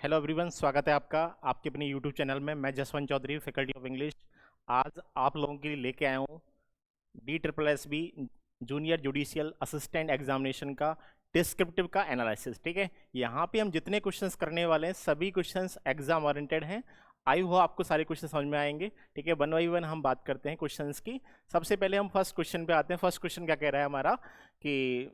Hello everyone, स्वागत है आपका आपके अपने यूट्यूब चैनल में। मैं Jaswant Chaudhary, faculty of English. आज आप लोगों के लिए लेके आया हूँ DSSB junior judicial assistant examination का डिस्क्रिप्टिव का एनालिसिस। ठीक है, यहाँ पे हम जितने क्वेश्चंस करने वाले हैं सभी क्वेश्चंस एग्जाम ओरिएंटेड हैं। आई हो आपको सारे क्वेश्चन समझ में आएंगे। ठीक है, वन बाई वन हम बात करते हैं क्वेश्चंस की। सबसे पहले हम फर्स्ट क्वेश्चन पे आते हैं। फर्स्ट क्वेश्चन क्या कह रहा है हमारा कि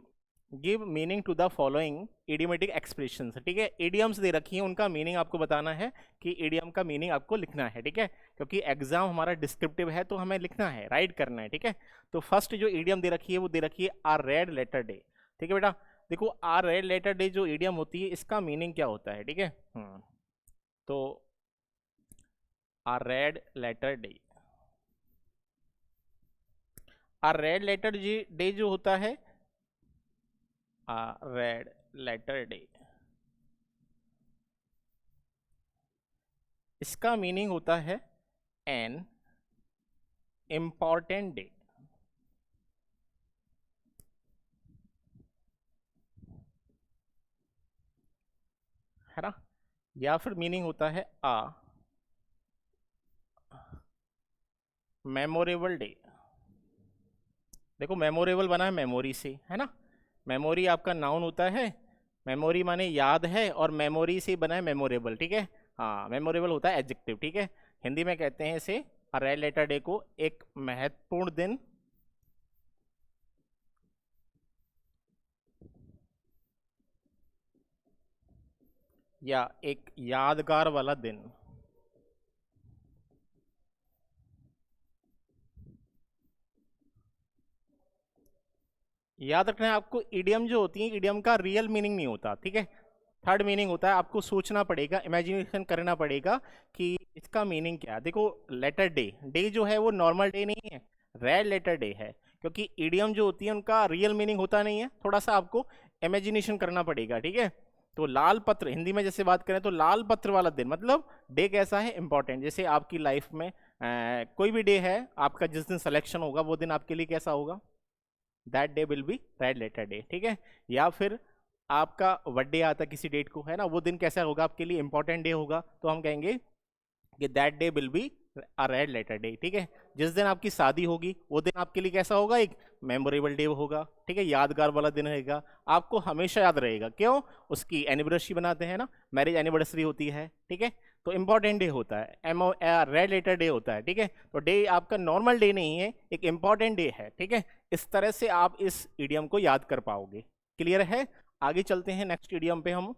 give meaning to the following idiomatic expressions. ठीक है, इडियम्स दे रखी हैं, उनका मीनिंग आपको बताना है कि इडियम का मीनिंग आपको लिखना है। ठीक है, क्योंकि एग्जाम हमारा डिस्क्रिप्टिव है तो हमें लिखना है, राइट करना है। ठीक है, तो फर्स्ट जो इडियम दे रखी है वो दे रखी है आ रेड लेटर डे। ठीक है बेटा, देखो आ रेड लेटर डे जो इडियम होती है इसका मीनिंग क्या होता है। ठीक है, तो आ रेड लेटर डे, आ रेड लेटर डे जो होता है, रेड लेटर डे, इसका मीनिंग होता है एन इम्पॉर्टेंट डे। है ना, या फिर मीनिंग होता है आ मेमोरेबल डे। देखो मेमोरेबल बना है मेमोरी से, है ना, मेमोरी आपका नाउन होता है, मेमोरी माने याद है, और मेमोरी से बना है मेमोरेबल। ठीक है, हाँ मेमोरेबल होता है एडजेक्टिव। ठीक है, हिंदी में कहते हैं इसे रेड लेटर डे को एक महत्वपूर्ण दिन या एक यादगार वाला दिन। याद रखना है आपको, इडियम जो होती है इडियम का रियल मीनिंग नहीं होता। ठीक है, थर्ड मीनिंग होता है, आपको सोचना पड़ेगा, इमेजिनेशन करना पड़ेगा कि इसका मीनिंग क्या है। देखो लेटर डे, डे जो है वो नॉर्मल डे नहीं है, रेड लेटर डे है, क्योंकि इडियम जो होती है उनका रियल मीनिंग होता नहीं है, थोड़ा सा आपको इमेजिनेशन करना पड़ेगा। ठीक है, तो लाल पत्र हिंदी में जैसे बात करें तो लाल पत्र वाला दिन मतलब डे कैसा है, इंपॉर्टेंट। जैसे आपकी लाइफ में कोई भी डे है आपका, जिस दिन सिलेक्शन होगा वो दिन आपके लिए कैसा होगा, that day will be red letter day. ठीक है, या फिर आपका बर्थडे आता किसी डेट को, है ना, वो दिन कैसा होगा आपके लिए, इंपॉर्टेंट डे होगा, तो हम कहेंगे कि that day will be a red letter day. ठीक है, जिस दिन आपकी शादी होगी वो दिन आपके लिए कैसा होगा, एक मेमोरेबल डे होगा। ठीक है, यादगार वाला दिन रहेगा, आपको हमेशा याद रहेगा। क्यों, उसकी एनिवर्सरी बनाते हैं ना, मैरिज एनिवर्सरी होती है। ठीक है, तो इंपॉर्टेंट डे होता है, रेड लेटर डे होता है। ठीक है, तो डे आपका नॉर्मल डे नहीं है, एक इंपॉर्टेंट डे है। ठीक है, इस तरह से आप इस इडियम को याद कर पाओगे। क्लियर है, आगे चलते हैं नेक्स्ट इडियम पे हम।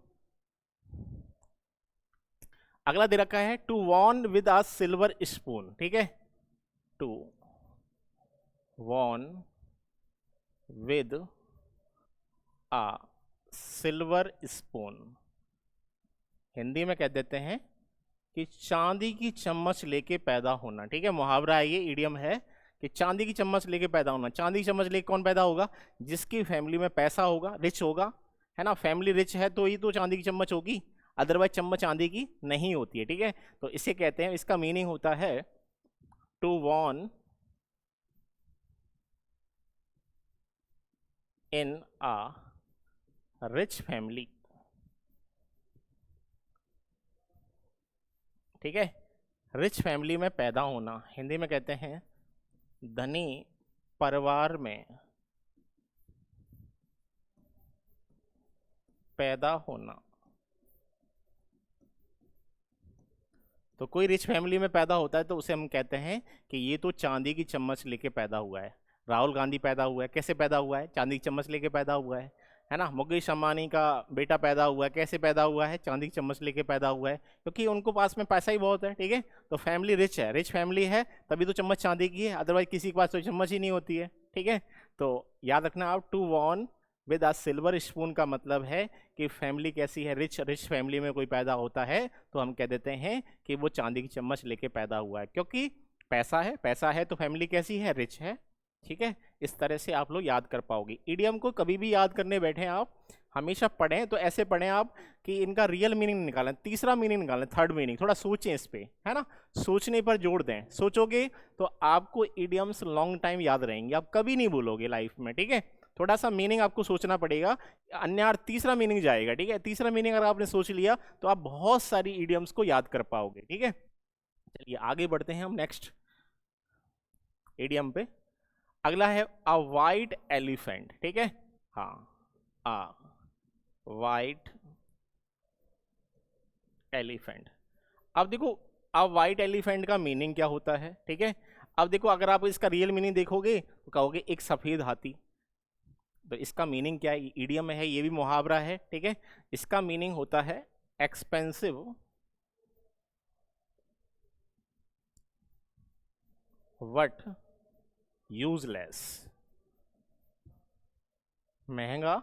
अगला दे रखा है टू वॉन विद अ सिल्वर स्पून। ठीक है, टू वॉन with a silver spoon, Hindi में कह देते हैं कि चांदी की चम्मच लेके पैदा होना। ठीक है, मुहावरा है ये, इडियम है कि चांदी की चम्मच लेके पैदा होना। चांदी की चम्मच लेके कौन पैदा होगा, जिसकी फैमिली में पैसा होगा, रिच होगा, है ना, फैमिली रिच है तो ही तो चांदी की चम्मच होगी, अदरवाइज चम्मच चांदी की नहीं होती है। ठीक है, तो इसे कहते हैं, इसका मीनिंग होता है टू वॉन इन अ रिच फैमिली। ठीक है, रिच फैमिली में पैदा होना, हिंदी में कहते हैं धनी परिवार में पैदा होना। तो कोई रिच फैमिली में पैदा होता है तो उसे हम कहते हैं कि ये तो चांदी की चम्मच लेके पैदा हुआ है। राहुल गांधी पैदा हुआ है, कैसे पैदा हुआ है, चांदी की चम्मच लेके पैदा हुआ है ना। मुकेश अंबानी का बेटा पैदा हुआ है, कैसे पैदा हुआ है, चांदी की चम्मच लेके पैदा हुआ है, क्योंकि उनको पास में पैसा ही बहुत है। ठीक है, तो फैमिली रिच है, रिच फैमिली है तभी तो चम्मच चांदी की है, अदरवाइज किसी के पास तो चम्मच ही नहीं होती है। ठीक है, तो याद रखना आप, टू वॉन विद अ सिल्वर स्पून का मतलब है कि फैमिली कैसी है, रिच, रिच फैमिली में कोई पैदा होता है तो हम कह देते हैं कि वो चांदी की चम्मच लेके पैदा हुआ है, क्योंकि पैसा है, पैसा है तो फैमिली कैसी है, रिच है। ठीक है, इस तरह से आप लोग याद कर पाओगे। इडियम को कभी भी याद करने बैठे आप हमेशा पढ़ें तो ऐसे पढ़ें आप कि इनका रियल मीनिंग निकालें, तीसरा मीनिंग निकालें, थर्ड मीनिंग, थोड़ा सोचें इस पे, है ना, सोचने पर जोड़ दें। सोचोगे तो आपको इडियम्स लॉन्ग टाइम याद रहेंगे, आप कभी नहीं भूलोगे लाइफ में। ठीक है, थोड़ा सा मीनिंग आपको सोचना पड़ेगा, अन्य तीसरा मीनिंग जाएगा, ठीक है। तीसरा मीनिंग अगर आपने सोच लिया तो आप बहुत सारी इडियम्स को याद कर पाओगे, ठीक है। चलिए आगे बढ़ते हैं हम नेक्स्ट इडियम पे। अगला है अ वाइट एलिफेंट, ठीक है। हाँ, अ वाइट एलिफेंट। अब देखो अब वाइट एलिफेंट का मीनिंग क्या होता है, ठीक है। अब देखो अगर आप इसका रियल मीनिंग देखोगे तो कहोगे एक सफेद हाथी। तो इसका मीनिंग क्या है, इडियम है, ये भी मुहावरा है, ठीक है। इसका मीनिंग होता है एक्सपेंसिव बट यूजलेस, महंगा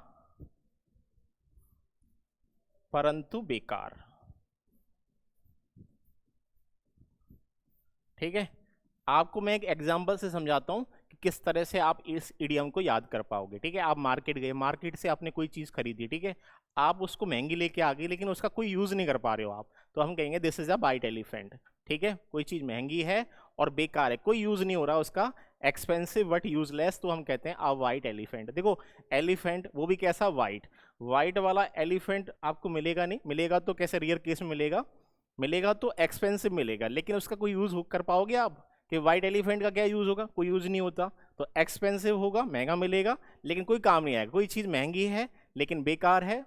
परंतु बेकार, ठीक है। आपको मैं एक एग्जांपल से समझाता हूं कि किस तरह से आप इस इडियम को याद कर पाओगे, ठीक है। आप मार्केट गए, मार्केट से आपने कोई चीज़ खरीदी, ठीक है। आप उसको महंगी लेके आ गए लेकिन उसका कोई यूज़ नहीं कर पा रहे हो आप, तो हम कहेंगे this is a white elephant, ठीक है। कोई चीज़ महंगी है और बेकार है, कोई यूज़ नहीं हो रहा उसका, एक्सपेंसिव बट यूजलेस, तो हम कहते हैं अ वाइट एलिफेंट। देखो एलिफेंट वो भी कैसा, वाइट। वाइट वाला एलिफेंट आपको मिलेगा नहीं, मिलेगा तो कैसे, रेयर केस में मिलेगा, मिलेगा तो एक्सपेंसिव मिलेगा, लेकिन उसका कोई यूज़ कर पाओगे आप कि वाइट एलिफेंट का क्या यूज़ होगा, कोई यूज़ नहीं होता। तो एक्सपेंसिव होगा, महंगा मिलेगा लेकिन कोई काम नहीं आएगा। कोई चीज़ महंगी है लेकिन बेकार है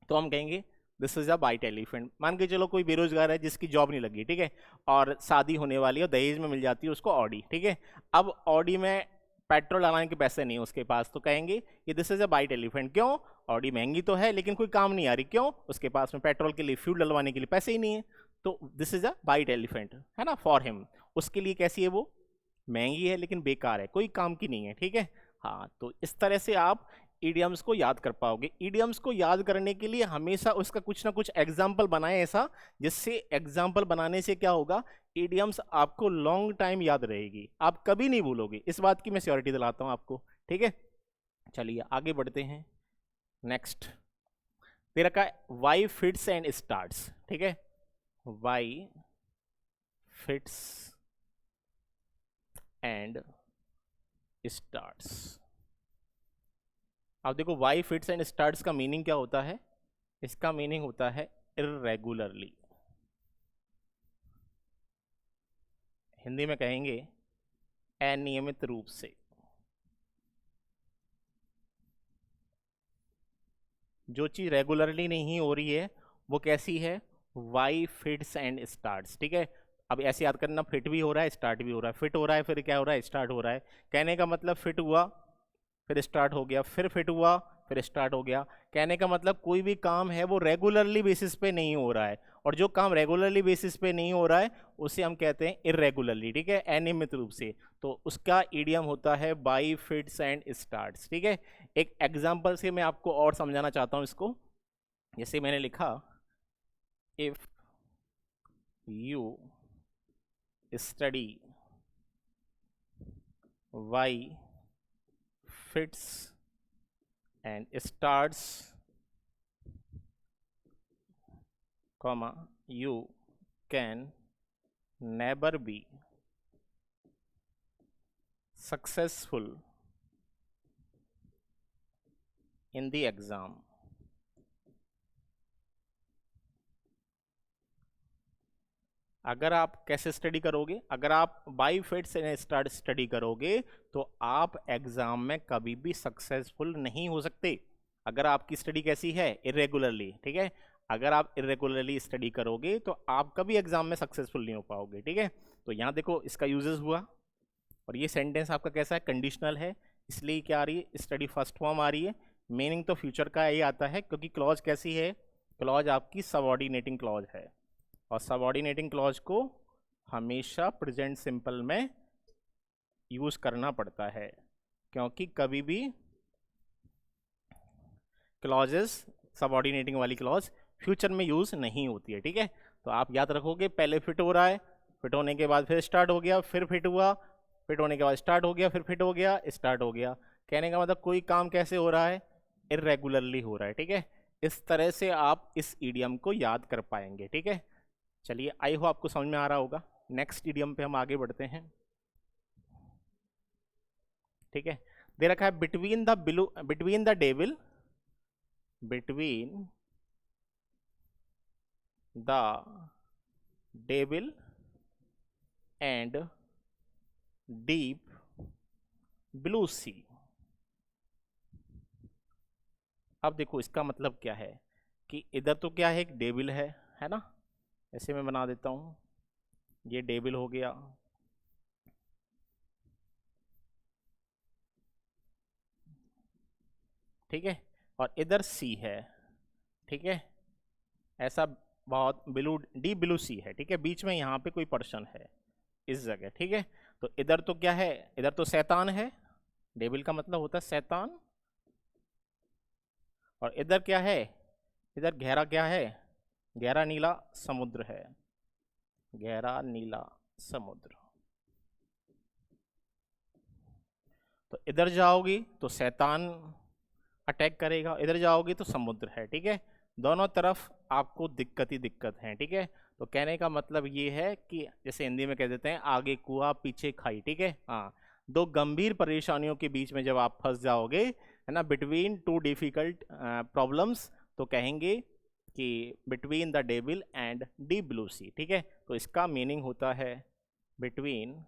तो हम कहेंगे this is a white elephant. मान के चलो कोई बेरोजगार है जिसकी जॉब नहीं लगी, ठीक है, और शादी होने वाली है, दहेज में मिल जाती है उसको ऑडी, ठीक है। अब ऑडी में पेट्रोल डलाने के पैसे नहीं है उसके पास, तो कहेंगे कि this is a white elephant. क्यों, ऑडी महंगी तो है लेकिन कोई काम नहीं आ रही, क्यों, उसके पास में पेट्रोल के लिए, फ्यूल डलवाने के लिए पैसे ही नहीं है। तो this is a white elephant, है ना, फॉर हिम। उसके लिए कैसी है वो, महंगी है लेकिन बेकार है, कोई काम की नहीं है, ठीक है। हाँ, तो इस तरह से आप ईडियम्स को याद कर पाओगे। ईडियम्स को याद करने के लिए हमेशा उसका कुछ ना कुछ एग्जाम्पल बनाए ऐसा, जिससे एग्जाम्पल बनाने से क्या होगा, ईडियम्स आपको लॉन्ग टाइम याद रहेगी, आप कभी नहीं भूलोगे, इस बात की मैं श्योरिटी दिलाता हूँ आपको, ठीक है। चलिए आगे बढ़ते हैं नेक्स्ट। तेरा का वाई फिट्स एंड स्टार्ट्स, ठीक है। By fits and starts. अब देखो वाई फिट्स एंड स्टार्ट्स का मीनिंग क्या होता है, इसका मीनिंग होता है इर्रेगुलरली, हिंदी में कहेंगे अनियमित रूप से। जो चीज रेगुलरली नहीं हो रही है वो कैसी है, वाई फिट्स एंड स्टार्ट्स, ठीक है। अब ऐसे याद करना, फिट भी हो रहा है स्टार्ट भी हो रहा है, फिट हो रहा है फिर क्या हो रहा है, स्टार्ट हो रहा है। कहने का मतलब फिट हुआ फिर स्टार्ट हो गया, फिर फिट हुआ फिर स्टार्ट हो गया। कहने का मतलब कोई भी काम है वो रेगुलरली बेसिस पे नहीं हो रहा है, और जो काम रेगुलरली बेसिस पे नहीं हो रहा है उसे हम कहते हैं इरेगुलरली, ठीक है, अनियमित रूप से। तो उसका इडियम होता है बाई फिट्स एंड स्टार्ट्स, ठीक है। एक एग्जांपल से मैं आपको और समझाना चाहता हूँ इसको। जैसे मैंने लिखा, if you study by fits and starts, comma, you can never be successful in the exam. अगर आप कैसे स्टडी करोगे, अगर आप बाई फिट से स्टार्ट स्टडी करोगे तो आप एग्जाम में कभी भी सक्सेसफुल नहीं हो सकते। अगर आपकी स्टडी कैसी है, इरेगुलरली, ठीक है। अगर आप इरेगुलरली स्टडी करोगे तो आप कभी एग्जाम में सक्सेसफुल नहीं हो पाओगे, ठीक है। तो यहाँ देखो इसका यूजेस हुआ, और ये सेंटेंस आपका कैसा है, कंडीशनल है, इसलिए क्या आ रही है, स्टडी फर्स्ट फॉर्म आ रही है। मीनिंग तो फ्यूचर का ये आता है क्योंकि क्लॉज कैसी है, क्लॉज आपकी सबऑर्डिनेटिंग क्लॉज है, और सबऑर्डिनेटिंग क्लॉज को हमेशा प्रेजेंट सिंपल में यूज करना पड़ता है, क्योंकि कभी भी क्लॉजेस, सबऑर्डिनेटिंग वाली क्लॉज फ्यूचर में यूज नहीं होती है, ठीक है। तो आप याद रखोगे, पहले फिट हो रहा है, फिट होने के बाद फिर स्टार्ट हो गया, फिर फिट हुआ, फिट होने के बाद स्टार्ट हो गया, फिर फिट हो गया, स्टार्ट हो गया। कहने का मतलब कोई काम कैसे हो रहा है, इरेगुलरली हो रहा है, ठीक है। इस तरह से आप इस ईडियम को याद कर पाएंगे, ठीक है। चलिए आई हो आपको समझ में आ रहा होगा। नेक्स्ट इडियम पे हम आगे बढ़ते हैं, ठीक है। दे रखा है between the between the devil and deep blue sea. अब देखो इसका मतलब क्या है कि इधर तो क्या है, एक डेविल है ना, ऐसे मैं बना देता हूं, ये डेविल हो गया, ठीक है, और इधर सी है, ठीक है, ऐसा बहुत ब्लू डीप ब्लू सी है, ठीक है, बीच में यहाँ पे कोई पर्सन है इस जगह, ठीक है। तो इधर तो क्या है, इधर तो शैतान है, डेविल का मतलब होता है शैतान, और इधर क्या है, इधर गहरा क्या है, गहरा नीला समुद्र है, गहरा नीला समुद्र। तो इधर जाओगी तो शैतान अटैक करेगा, इधर जाओगी तो समुद्र है, ठीक है, दोनों तरफ आपको दिक्कत ही दिक्कत है, ठीक है। तो कहने का मतलब ये है कि जैसे हिंदी में कह देते हैं आगे कुआं पीछे खाई, ठीक है। हाँ, दो गंभीर परेशानियों के बीच में जब आप फंस जाओगे, है ना, बिटवीन टू डिफिकल्ट प्रॉब्लम्स, तो कहेंगे कि between the devil and deep blue sea, ठीक है। तो इसका मीनिंग होता है बिटवीन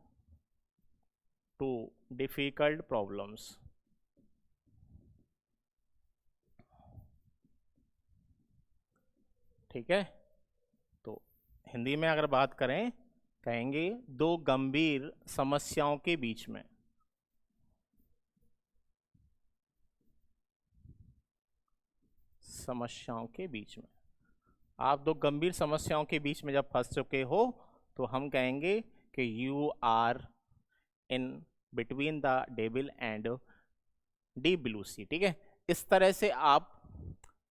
टू डिफिकल्ट प्रॉब्लम्स, ठीक है। तो हिंदी में अगर बात करें, कहेंगे दो गंभीर समस्याओं के बीच में, समस्याओं के बीच में, आप दो गंभीर समस्याओं के बीच में जब फंस चुके हो तो हम कहेंगे कि you are in between the devil and deep blue sea, ठीक है। इस तरह से आप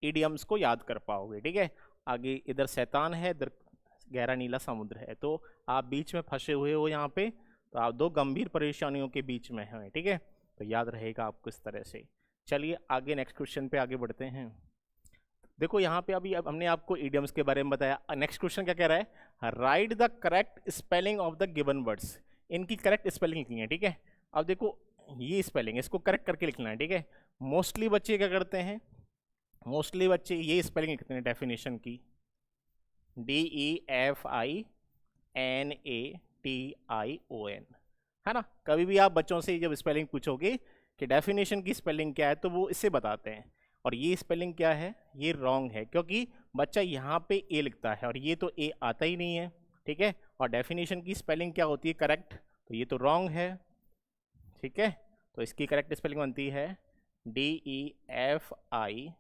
इडियम्स को याद कर पाओगे, ठीक है। आगे इधर शैतान है, इधर गहरा नीला समुद्र है, तो आप बीच में फंसे हुए हो यहाँ पे, तो आप दो गंभीर परेशानियों के बीच में हैं, ठीक है। तो याद रहेगा आपको इस तरह से। चलिए आगे नेक्स्ट क्वेश्चन पे आगे बढ़ते हैं। देखो यहाँ पे अभी अब हमने आपको इडियम्स के बारे में बताया, नेक्स्ट क्वेश्चन क्या कह रहा है, right the correct spelling of the given words, इनकी करेक्ट स्पेलिंग लिखनी है, ठीक है। अब देखो ये स्पेलिंग, इसको करेक्ट करके लिखना है, ठीक है। मोस्टली बच्चे क्या करते हैं, मोस्टली बच्चे ये स्पेलिंग लिखते हैं डेफिनेशन की, DEFINATION, है ना। कभी भी आप बच्चों से जब स्पेलिंग पूछोगे कि डेफिनेशन की स्पेलिंग क्या है, तो वो इससे बताते हैं, और ये स्पेलिंग क्या है, ये रॉन्ग है, क्योंकि बच्चा यहाँ पे ए लिखता है और ये तो ए आता ही नहीं है, ठीक है। और डेफिनेशन की स्पेलिंग क्या होती है, करेक्ट, तो ये तो रॉन्ग है, ठीक है। तो इसकी करेक्ट स्पेलिंग बनती है DEFINATION।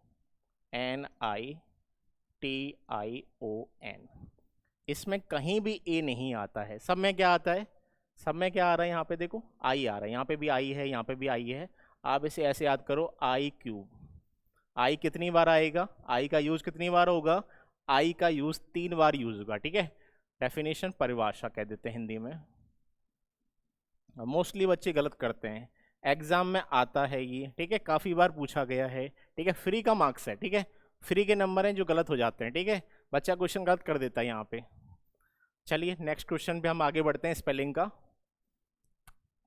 इसमें कहीं भी ए नहीं आता है, सब में क्या आता है, सब में क्या आ रहा है, यहाँ पे देखो आई आ रहा है, यहाँ पे भी आई है, यहाँ पे भी आई है। आप इसे ऐसे याद करो, आई क्यूब, आई कितनी बार आएगा, आई का यूज कितनी बार होगा, आई का यूज 3 बार यूज होगा, ठीक है। डेफिनेशन परिभाषा कह देते हैं हिंदी में। मोस्टली बच्चे गलत करते हैं, एग्जाम में आता है ये, ठीक है, काफ़ी बार पूछा गया है, ठीक है, फ्री का मार्क्स है, ठीक है, फ्री के नंबर हैं जो गलत हो जाते हैं, ठीक है, बच्चा क्वेश्चन गलत कर देता है यहाँ पे। चलिए नेक्स्ट क्वेश्चन पे हम आगे बढ़ते हैं, स्पेलिंग का।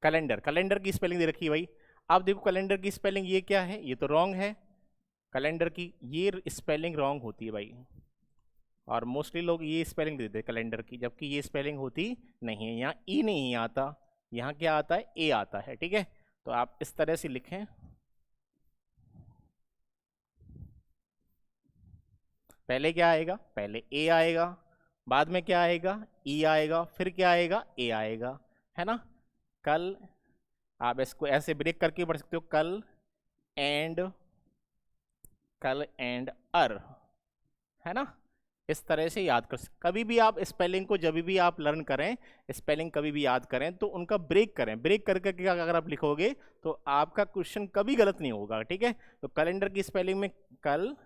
कैलेंडर, कैलेंडर की स्पेलिंग दे रखी है भाई, आप देखो कैलेंडर की स्पेलिंग ये क्या है, ये तो रॉन्ग है, कैलेंडर की ये स्पेलिंग रॉन्ग होती है भाई, और मोस्टली लोग ये स्पेलिंग देते हैं कैलेंडर की, जबकि ये स्पेलिंग होती नहीं है, यहाँ ई नहीं आता, यहाँ क्या आता है, ए आता है, ठीक है। तो आप इस तरह से लिखें, पहले क्या आएगा, पहले ए आएगा, बाद में क्या आएगा, ई आएगा, फिर क्या आएगा, ए आएगा, है ना। कल, आप इसको ऐसे ब्रेक करके पढ़ सकते हो, कल एंड अर, है ना, इस तरह से याद कर सकते। कभी भी आप स्पेलिंग को जब भी आप लर्न करें, स्पेलिंग कभी भी याद करें, तो उनका ब्रेक करें, ब्रेक करके अगर आप लिखोगे तो आपका क्वेश्चन कभी गलत नहीं होगा, ठीक है। तो कैलेंडर की स्पेलिंग में कल,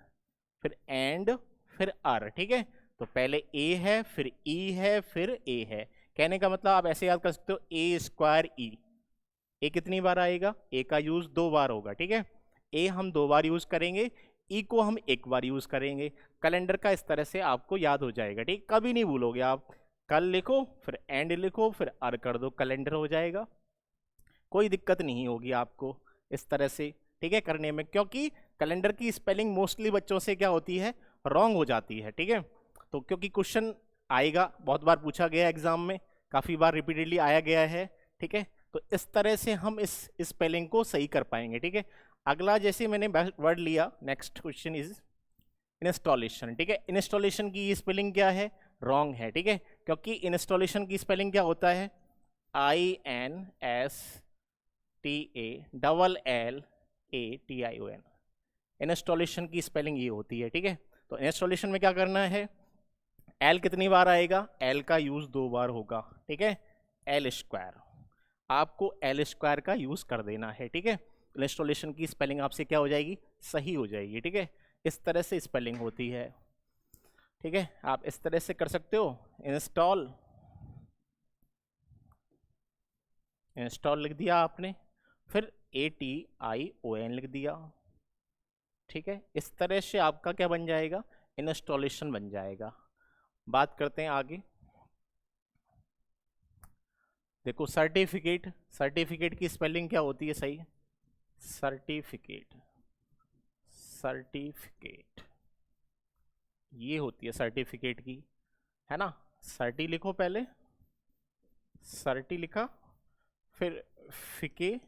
फिर एंड, फिर आर, ठीक है। तो पहले ए है, फिर ई है, फिर ए है, कहने का मतलब आप ऐसे याद कर सकते हो, ए स्क्वायर ई, ए कितनी बार आएगा, ए का यूज 2 बार होगा, ठीक है, ए हम 2 बार यूज करेंगे, ई को हम 1 बार यूज करेंगे। कैलेंडर का इस तरह से आपको याद हो जाएगा, ठीक, कभी नहीं भूलोगे आप, कल लिखो, फिर एंड लिखो, फिर आर कर दो, कैलेंडर हो जाएगा, कोई दिक्कत नहीं होगी आपको, इस तरह से, ठीक है, करने में, क्योंकि कैलेंडर की स्पेलिंग मोस्टली बच्चों से क्या होती है, रॉन्ग हो जाती है, ठीक है। तो क्योंकि क्वेश्चन आएगा, बहुत बार पूछा गया एग्जाम में, काफी बार रिपीटेडली आया गया है, ठीक है, तो इस तरह से हम इस स्पेलिंग को सही कर पाएंगे, ठीक है। अगला जैसे मैंने वर्ड लिया, नेक्स्ट क्वेश्चन इज इंस्टॉलेशन, ठीक है। इंस्टॉलेशन की स्पेलिंग क्या है, रॉन्ग है, ठीक है, क्योंकि इंस्टॉलेशन की स्पेलिंग क्या होता है, INSTALLATION। इंस्टॉलेशन की स्पेलिंग ये होती है, ठीक है। तो इंस्टॉलेशन में क्या करना है, एल कितनी बार आएगा, एल का यूज 2 बार होगा, ठीक है, एल स्क्वायर, आपको एल स्क्वायर का यूज कर देना है, ठीक है। इंस्टॉलेशन की स्पेलिंग आपसे क्या हो जाएगी, सही हो जाएगी, ठीक है। इस तरह से स्पेलिंग होती है, ठीक है। आप इस तरह से कर सकते हो, इंस्टॉल, इंस्टॉल लिख दिया आपने, फिर ATION लिख दिया, ठीक है। इस तरह से आपका क्या बन जाएगा, इंस्टॉलेशन बन जाएगा। बात करते हैं आगे, देखो सर्टिफिकेट, सर्टिफिकेट की स्पेलिंग क्या होती है सही, सर्टिफिकेट, सर्टिफिकेट ये होती है सर्टिफिकेट की, है ना। सर्टी लिखो पहले, सर्टी लिखा, फिर फिके,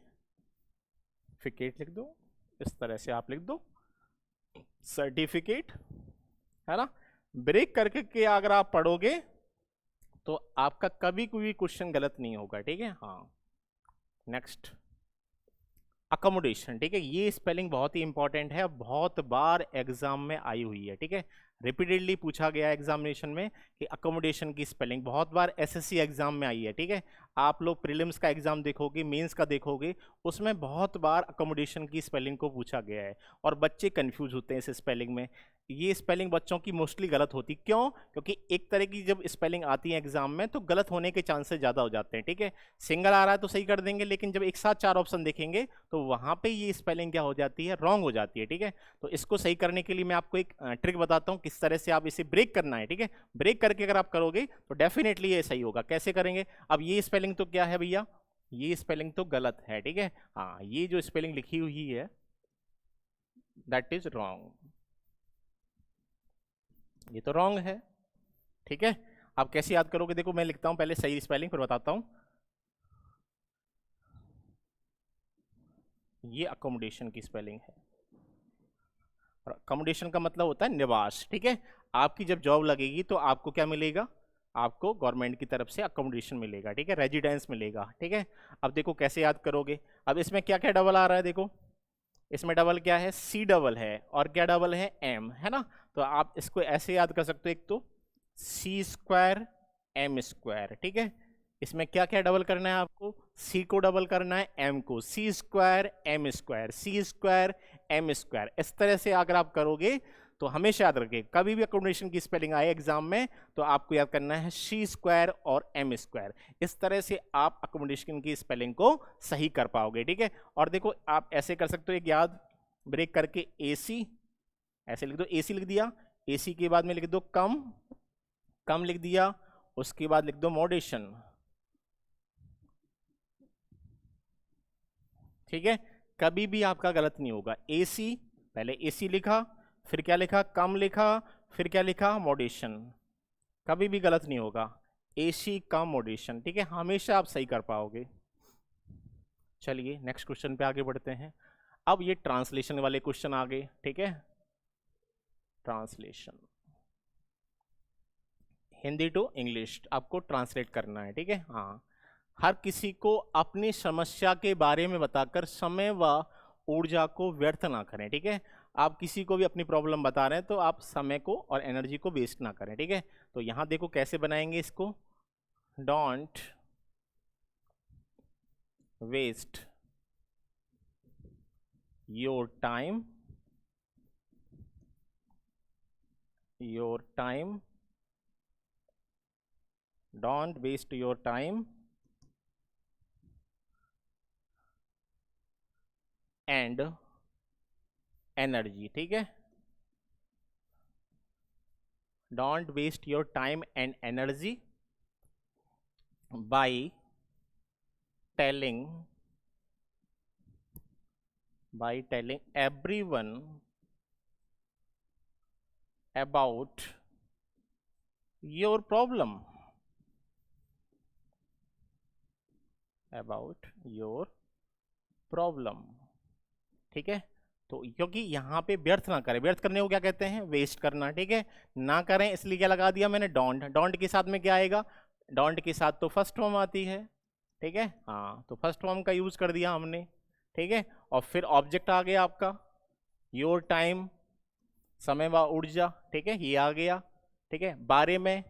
फिकेट लिख दो, इस तरह से आप लिख दो सर्टिफिकेट, है ना। ब्रेक करके के अगर आप पढ़ोगे तो आपका कभी कोई क्वेश्चन गलत नहीं होगा, ठीक है। हाँ, नेक्स्ट अकोमोडेशन, ठीक है, ये स्पेलिंग बहुत ही इंपॉर्टेंट है, बहुत बार एग्जाम में आई हुई है, ठीक है। रिपीटेडली पूछा गया एग्जामिनेशन में कि अकोमोडेशन की स्पेलिंग, बहुत बार एसएससी एग्जाम में आई है, ठीक है। आप लोग प्रीलिम्स का एग्जाम देखोगे, मेंस का देखोगे, उसमें बहुत बार अकोमोडेशन की स्पेलिंग को पूछा गया है और बच्चे कंफ्यूज होते हैं इस स्पेलिंग में। ये स्पेलिंग बच्चों की मोस्टली गलत होती, क्यों, क्योंकि एक तरह की जब स्पेलिंग आती है एग्जाम में तो गलत होने के चांसेस ज़्यादा हो जाते हैं, ठीक है। सिंगल आ रहा है तो सही कर देंगे, लेकिन जब एक साथ 4 ऑप्शन देखेंगे तो वहाँ पे ये स्पेलिंग क्या हो जाती है, रॉन्ग हो जाती है, ठीक है। तो इसको सही करने के लिए मैं आपको एक ट्रिक बताता हूँ किस तरह से आप इसे ब्रेक करना है, ठीक है। ब्रेक करके अगर आप करोगे तो डेफिनेटली ये सही होगा। कैसे करेंगे, अब ये स्पेलिंग तो क्या है भैया, ये स्पेलिंग तो गलत है, ठीक है। हाँ, ये जो स्पेलिंग लिखी हुई है दैट इज रॉन्ग, ये तो रॉन्ग है, ठीक है। आप कैसे याद करोगे, देखो मैं लिखता हूं पहले सही स्पेलिंग फिर बताता हूं। ये अकोमोडेशन की स्पेलिंग है, और अकोमोडेशन का मतलब होता है निवास, ठीक है। आपकी जब जॉब लगेगी तो आपको क्या मिलेगा, आपको गवर्नमेंट की तरफ से अकोमोडेशन मिलेगा, ठीक है, रेजिडेंस मिलेगा, ठीक है। अब देखो कैसे याद करोगे, अब इसमें क्या क्या डबल आ रहा है, देखो इसमें डबल क्या है, सी डबल है, और क्या डबल है, एम, है ना। तो आप इसको ऐसे याद कर सकते हो, एक तो सी स्क्वायर एम स्क्वायर, ठीक है। इसमें क्या क्या डबल करना है आपको, सी को डबल करना है, एम को, सी स्क्वायर एम स्क्वायर, सी स्क्वायर एम स्क्वायर। इस तरह से अगर आप करोगे तो हमेशा याद रखें, कभी भी अकोमोडेशन की स्पेलिंग आए एग्जाम में तो आपको याद करना है सी स्क्वायर और एम स्क्वायर। इस तरह से आप अकोमोडेशन की स्पेलिंग को सही कर पाओगे, ठीक है। और देखो आप ऐसे कर सकते हो, एक याद ब्रेक करके एसी, ऐसे लिख दो, एसी लिख दिया, एसी के बाद में लिख दो कम, कम लिख दिया, उसके बाद लिख दो मॉडेशन, ठीक है। कभी भी आपका गलत नहीं होगा, एसी, पहले एसी लिखा, फिर क्या लिखा, कम लिखा, फिर क्या लिखा, मॉडेशन, कभी भी गलत नहीं होगा, एसी कम मॉडेशन, ठीक है, हमेशा आप सही कर पाओगे। चलिए नेक्स्ट क्वेश्चन पे आगे बढ़ते हैं। अब ये ट्रांसलेशन वाले क्वेश्चन आ गए, ठीक है। ट्रांसलेशन, हिंदी टू इंग्लिश आपको ट्रांसलेट करना है, ठीक है। हाँ, हर किसी को अपनी समस्या के बारे में बताकर समय व ऊर्जा को व्यर्थ ना करें, ठीक है। आप किसी को भी अपनी प्रॉब्लम बता रहे हैं तो आप समय को और एनर्जी को वेस्ट ना करें, ठीक है। तो यहां देखो कैसे बनाएंगे इसको, don't waste your time, don't waste your time and energy, ठीक है। Don't waste your time and energy by telling by telling everyone about your problem, about your problem। ठीक है, तो क्योंकि यहाँ पे व्यर्थ ना करें, व्यर्थ करने को क्या कहते हैं, वेस्ट करना। ठीक है, ना करें इसलिए क्या लगा दिया मैंने, डोंट। डोंट के साथ में क्या आएगा, डोंट के साथ तो फर्स्ट फॉर्म आती है। ठीक है, हाँ, तो फर्स्ट फॉर्म का यूज कर दिया हमने। ठीक है, और फिर ऑब्जेक्ट आ गया आपका योर टाइम, समय व ऊर्जा। ठीक है, ये आ गया। ठीक है, बारे में,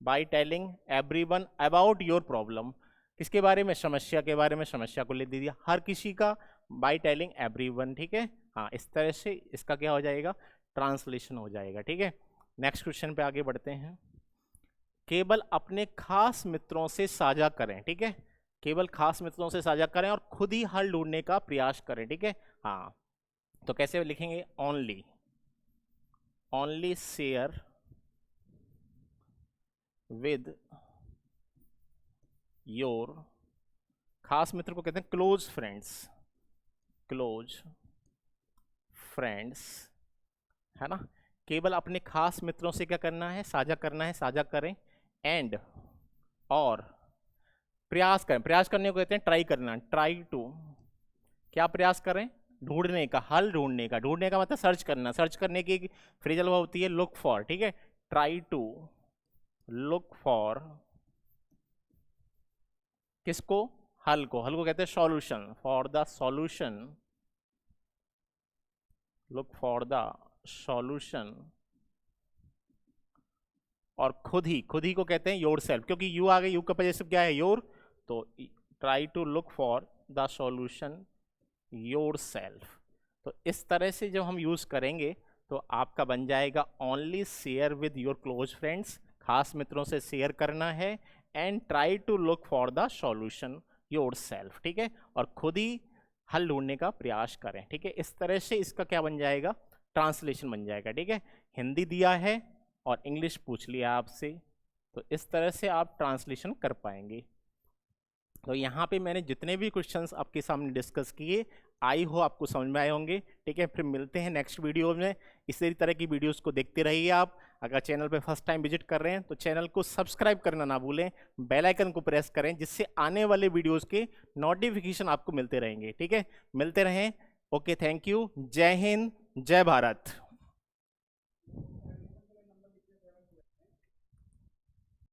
by telling everyone about your problem, किसके बारे में, समस्या के बारे में, समस्या को ले दे दिया, हर किसी का, बाय टेलिंग एवरीवन। ठीक है, हाँ, इस तरह से इसका क्या हो जाएगा, ट्रांसलेशन हो जाएगा। ठीक है, नेक्स्ट क्वेश्चन पे आगे बढ़ते हैं। केवल अपने खास मित्रों से साझा करें। ठीक है, केवल खास मित्रों से साझा करें और खुद ही हल ढूंढने का प्रयास करें। ठीक है, हाँ, तो कैसे लिखेंगे, only, only share with your, खास मित्र को कहते हैं क्लोज फ्रेंड्स, क्लोज फ्रेंड्स, है ना। केवल अपने खास मित्रों से क्या करना है, साझा करना है, साझा करें। एंड, और प्रयास करें, प्रयास करने को कहते हैं ट्राई करना, ट्राई टू, क्या प्रयास करें, ढूंढने का, हल ढूंढने का। ढूंढने का मतलब सर्च करना, सर्च करने की फ्रेजल वर्ब होती है लुक फॉर। ठीक है, ट्राई टू लुक फॉर, किसको, हल को, हल को कहते हैं solution, for the solution, look for the solution. और खुद ही, खुद ही को कहते हैं योर सेल्फ, क्योंकि यू आ गई, यू का पॉजेसिव क्या है, योर, तो try to look for the solution yourself. तो इस तरह से जब हम यूज करेंगे तो आपका बन जाएगा only share with your close friends, खास मित्रों से शेयर करना है। And try to look for the solution yourself. ठीक है, और खुद ही हल ढूंढने का प्रयास करें। ठीक है, इस तरह से इसका क्या बन जाएगा, ट्रांसलेशन बन जाएगा। ठीक है, हिंदी दिया है और इंग्लिश पूछ लिया आपसे, तो इस तरह से आप ट्रांसलेशन कर पाएंगे। तो यहाँ पे मैंने जितने भी क्वेश्चंस आपके सामने डिस्कस किए, आई हो आपको समझ में आए होंगे। ठीक है, फिर मिलते हैं नेक्स्ट वीडियो में। इसी तरह की वीडियोस को देखते रहिए आप। अगर चैनल पे फर्स्ट टाइम विजिट कर रहे हैं तो चैनल को सब्सक्राइब करना ना भूलें, बेल आइकन को प्रेस करें, जिससे आने वाले वीडियोस के नोटिफिकेशन आपको मिलते रहेंगे। ठीक है, मिलते रहें। ओके, थैंक यू, जय हिंद, जय भारत।